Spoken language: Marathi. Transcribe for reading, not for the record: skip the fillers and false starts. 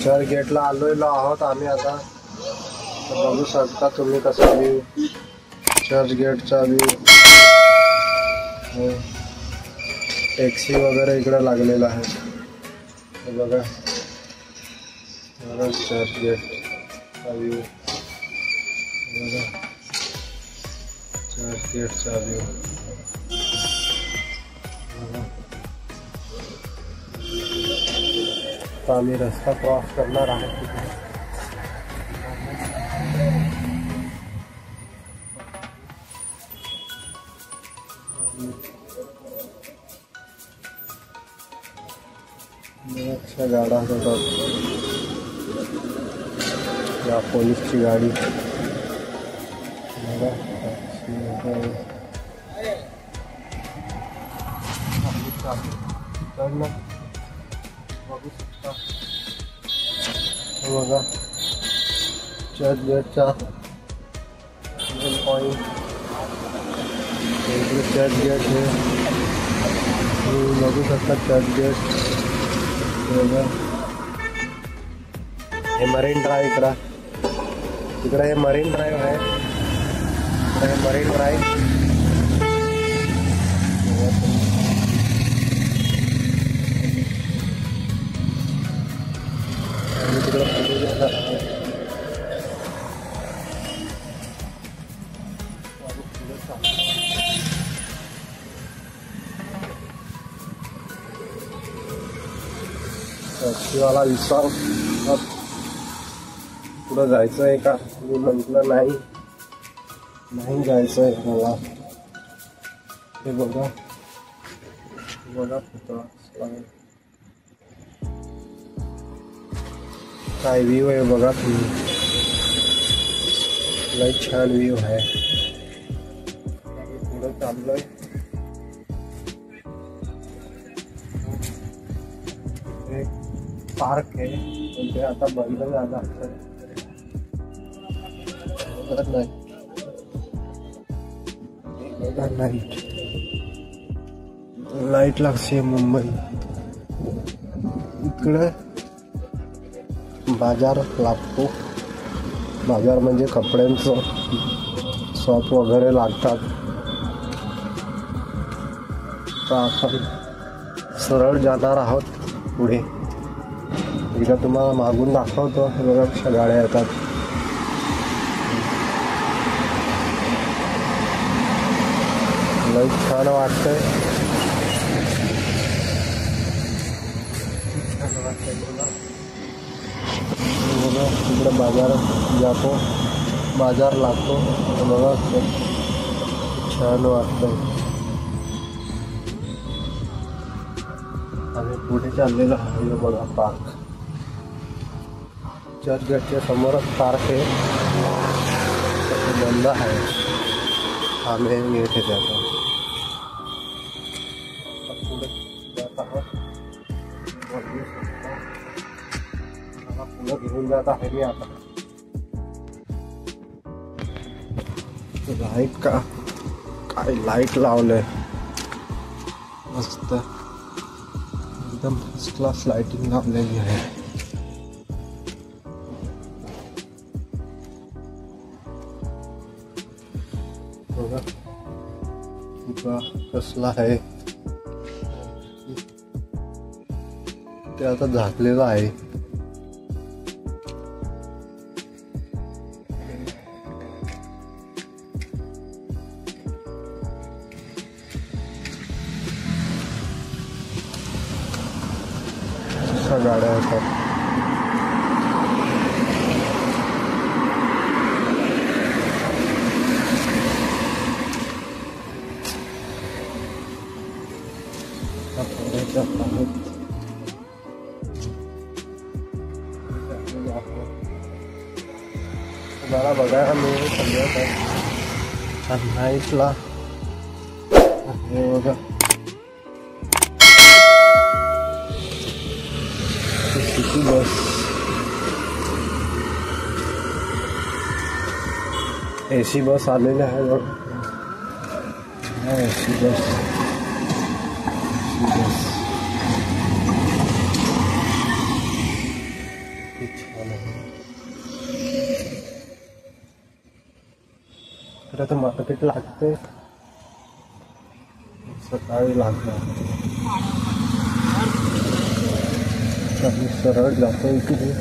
चर्चगेटला आलेलो आहोत आम्ही आता. बघू शकता तुम्ही कसा व्ह्यू, चर्चगेटचा व्ह्यू. टॅक्सी वगैरे इकडे लागलेला आहे. बघा चर्चगेटचा व्ह्यू, बघा चर्चगेटचा व्ह्यू. आता आम्ही रस्ता क्रॉस करणार आहोत. अच्छा गाडा होता या पोलीसची गाडी. बघू शकता बघा चर्चगेटचा पॉइंट. चर्चगेट हे बघू शकता. चर्चगेट हे मरीन ड्राइव इकडे हे मरीन ड्राइव आहे. इकडे मरीन ड्राइव. टॅक्सीवाला विचार पुढं जायचं आहे का. मी म्हटलं नाही जायचं आहे मला. हे बघा पुतळा काय व्ह्यू आहे बघा तुम्ही. लई छान व्ह्यू आहे. पुढं चाललोय. पार्क आहे पण ते आता बंद झालं असेल. लाईट लागते मुंबई. इकडे बाजार लागतो. बाजार म्हणजे कपड्यांचं शॉप वगैरे लागतात. तर आपण सरळ जाणार आहोत पुढे. एकदा तुम्हाला मागून दाखवतो. हे बघा कशा गाड्या येतात. लई छान वाटतंय. बघा तिकडे बाजार जातो, बाजार लागतो. बघा छान वाटतंय. आम्ही पुढे चाललेलो आहे. बघा पार्क. चर्चगेटच्या समोरच पार्क आहे. बंद आहे. हा मेन गेट आहे त्याचा. पुढे जात आहोत. पुढे घेऊन जात आहे मी आता. लाईट का काय लाईट लावलंय मस्त. एकदम फर्स्ट क्लास लाइटिंग लावलेली आहे. बघा फुगा कसला आहे. ते आता झाकलेलं आहे. गाड्या होतात. मला बघायला मिळेल सगळं नाईटला. हे बघा सिटी बस. एसी बस आलेली आहे बघा. एसी बस कुठं तर मार्केट लागते, सकाळी लागणार. आम्ही सरळ जातो इकडे.